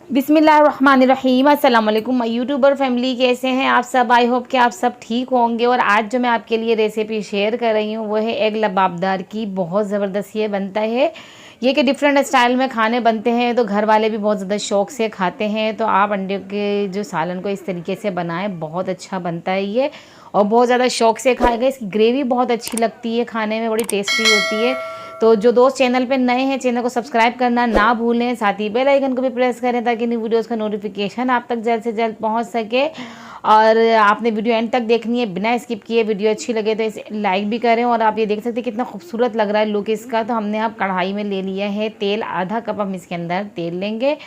बिस्मिल्लाहिर्रहमानिर्रहीम। अस्सलाम वालेकुम माय यूट्यूबर फैमिली, कैसे हैं आप सब। आई होप कि आप सब ठीक होंगे। और आज जो मैं आपके लिए रेसिपी शेयर कर रही हूँ वो है एग लबाबदार की। बहुत ज़बरदस्त ये बनता है। ये कि डिफरेंट स्टाइल में खाने बनते हैं तो घर वाले भी बहुत ज़्यादा शौक से खाते हैं। तो आप अंडे के जो सालन को इस तरीके से बनाएं, बहुत अच्छा बनता है ये और बहुत ज़्यादा शौक से खाएगा। इसकी ग्रेवी बहुत अच्छी लगती है, खाने में बड़ी टेस्टी होती है। तो जो दोस्त चैनल पे नए हैं, चैनल को सब्सक्राइब करना ना भूलें, साथ ही बेल आइकन को भी प्रेस करें ताकि न्यू वीडियोस का नोटिफिकेशन आप तक जल्द से जल्द पहुंच सके। और आपने वीडियो एंड तक देखनी है बिना स्किप किए। वीडियो अच्छी लगे तो इसे लाइक भी करें। और आप ये देख सकते हैं कितना खूबसूरत लग रहा है लुक इसका। तो हमने अब कढ़ाई में ले लिया है तेल, आधा कप हम इसके अंदर तेल लेंगे।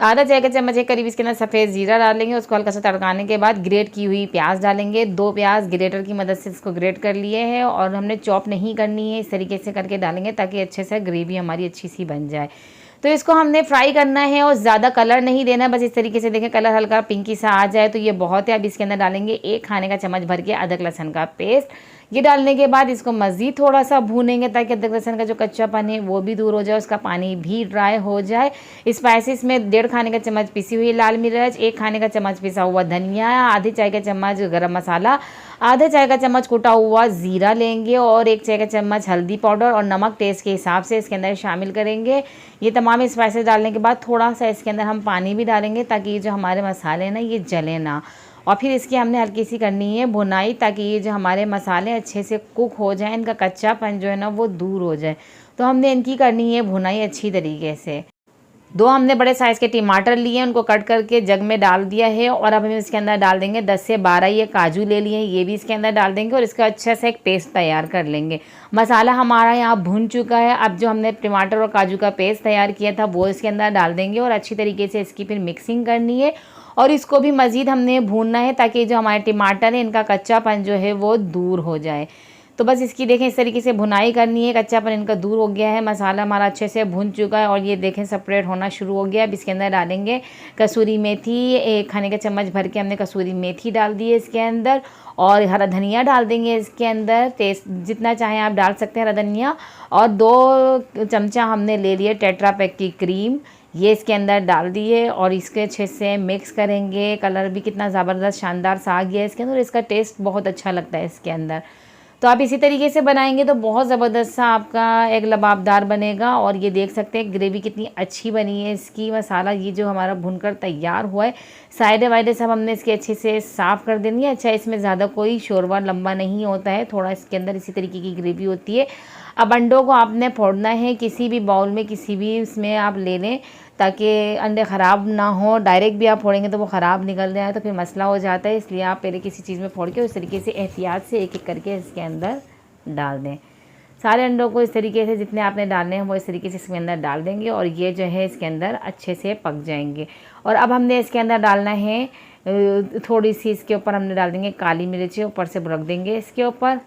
आधा चाय का चम्मच एक करीब इसके अंदर सफ़ेद जीरा डालेंगे। उसको हल्का सा तड़काने के बाद ग्रेट की हुई प्याज डालेंगे। 2 प्याज ग्रेटर की मदद से इसको ग्रेट कर लिए हैं और हमने चॉप नहीं करनी है, इस तरीके से करके डालेंगे ताकि अच्छे से ग्रेवी हमारी अच्छी सी बन जाए। तो इसको हमने फ्राई करना है और ज़्यादा कलर नहीं देना, बस इस तरीके से देखें कलर हल्का पिंकी सा आ जाए तो ये बहुत है। अब इसके अंदर डालेंगे 1 खाने का चम्मच भर के अदरक लहसुन का पेस्ट। ये डालने के बाद इसको मज़ीद थोड़ा सा भूनेंगे ताकि अदरक लहसुन का जो कच्चापन है वो भी दूर हो जाए, उसका पानी भी ड्राई हो जाए। स्पाइसेस में 1.5 खाने का चम्मच पिसी हुई लाल मिर्च, 1 खाने का चम्मच पिसा हुआ धनिया, आधे चाय का चम्मच गरम मसाला, आधे चाय का चम्मच कुटा हुआ ज़ीरा लेंगे और 1 चाय का चम्मच हल्दी पाउडर और नमक टेस्ट के हिसाब से इसके अंदर शामिल करेंगे। ये तमाम स्पाइसेस डालने के बाद थोड़ा सा इसके अंदर हम पानी भी डालेंगे ताकि ये जो हमारे मसाले हैं ना ये जले ना। और फिर इसकी हमने हल्की सी करनी है भुनाई ताकि ये जो हमारे मसाले अच्छे से कुक हो जाएं, इनका कच्चापन जो है ना वो दूर हो जाए। तो हमने इनकी करनी है भुनाई अच्छी तरीके से। 2 हमने बड़े साइज़ के टमाटर लिए, उनको कट करके जग में डाल दिया है। और अब हम इसके अंदर डाल देंगे 10 से 12 ये काजू ले लिए हैं, ये भी इसके अंदर डाल देंगे और इसका अच्छा से एक पेस्ट तैयार कर लेंगे। मसाला हमारा यहाँ भुन चुका है। अब जो हमने टमाटर और काजू का पेस्ट तैयार किया था वो इसके अंदर डाल देंगे और अच्छी तरीके से इसकी फिर मिक्सिंग करनी है और इसको भी मज़ीद हमने भूनना है ताकि जो हमारे टमाटर है इनका कच्चापन जो है वो दूर हो जाए। तो बस इसकी देखें इस तरीके से भुनाई करनी है, कच्चापन इनका दूर हो गया है, मसाला हमारा अच्छे से भुन चुका है और ये देखें सेपरेट होना शुरू हो गया। अब इसके अंदर डालेंगे कसूरी मेथी, 1 खाने का चम्मच भर के हमने कसूरी मेथी डाल दी है इसके अंदर और हरा धनिया डाल देंगे इसके अंदर। टेस्ट जितना चाहें आप डाल सकते हैं हरा धनिया। और 2 चमचा हमने ले लिए टेट्रा पैक की क्रीम, ये इसके अंदर डाल दिए और इसके अच्छे से मिक्स करेंगे। कलर भी कितना ज़बरदस्त शानदार सा आ गया इसके अंदर, इसका टेस्ट बहुत अच्छा लगता है इसके अंदर। तो आप इसी तरीके से बनाएंगे तो बहुत ज़बरदस्त सा आपका एग लबाबदार बनेगा। और ये देख सकते हैं ग्रेवी कितनी अच्छी बनी है इसकी। मसाला ये जो हमारा भुनकर तैयार हुआ है, साइडे वाइडे सब हमने इसके अच्छे से साफ़ कर देनी है। अच्छा, इसमें ज़्यादा कोई शोरबा लंबा नहीं होता है, थोड़ा इसके अंदर इसी तरीके की ग्रेवी होती है। अब अंडों को आपने फोड़ना है किसी भी बाउल में, किसी भी इसमें आप ले लें ताकि अंडे ख़राब ना हो। डायरेक्ट भी आप फोड़ेंगे तो वो ख़राब निकल जाए तो फिर मसला हो जाता है, इसलिए आप पहले किसी चीज़ में फोड़ के उस तरीके से एहतियात से एक एक करके इसके अंदर डाल दें। सारे अंडों को इस तरीके से जितने आपने डालने हैं वो इस तरीके से इसके अंदर डाल देंगे और ये जो है इसके अंदर अच्छे से पक जाएंगे। और अब हमने इसके अंदर डालना है थोड़ी सी, इसके ऊपर हमने डाल देंगे काली मिर्चें, ऊपर से रख देंगे इसके ऊपर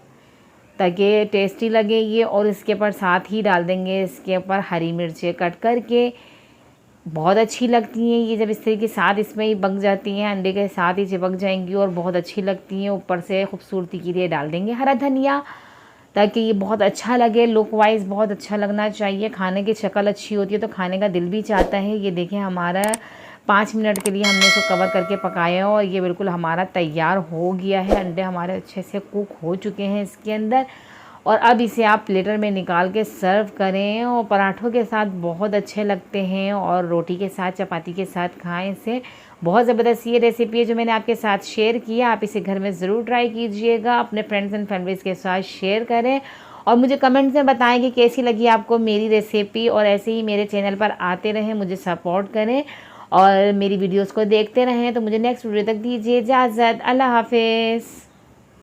ताकि टेस्टी लगे ये। और इसके ऊपर साथ ही डाल देंगे इसके ऊपर हरी मिर्चें कट करके, बहुत अच्छी लगती हैं ये जब इस तरीके के साथ इसमें ही पक जाती हैं, अंडे के साथ ही चिपक जाएंगी और बहुत अच्छी लगती हैं। ऊपर से खूबसूरती के लिए डाल देंगे हरा धनिया ताकि ये बहुत अच्छा लगे, लुक वाइज बहुत अच्छा लगना चाहिए। खाने की शक्ल अच्छी होती है तो खाने का दिल भी चाहता है। ये देखें हमारा 5 मिनट के लिए हमने इसको कवर करके पकाया और ये बिल्कुल हमारा तैयार हो गया है। अंडे हमारे अच्छे से कुक हो चुके हैं इसके अंदर। और अब इसे आप प्लेटर में निकाल के सर्व करें और पराठों के साथ बहुत अच्छे लगते हैं और रोटी के साथ, चपाती के साथ खाएं इसे। बहुत ज़बरदस्त ये रेसिपी है जो मैंने आपके साथ शेयर किया। आप इसे घर में ज़रूर ट्राई कीजिएगा, अपने फ्रेंड्स एंड फैमिलीज़ के साथ शेयर करें और मुझे कमेंट्स में बताएं कि कैसी लगी आपको मेरी रेसिपी। और ऐसे ही मेरे चैनल पर आते रहें, मुझे सपोर्ट करें और मेरी वीडियोज़ को देखते रहें। तो मुझे नेक्स्ट वीडियो तक दीजिए इजाज़त। अल्लाह हाफिज़।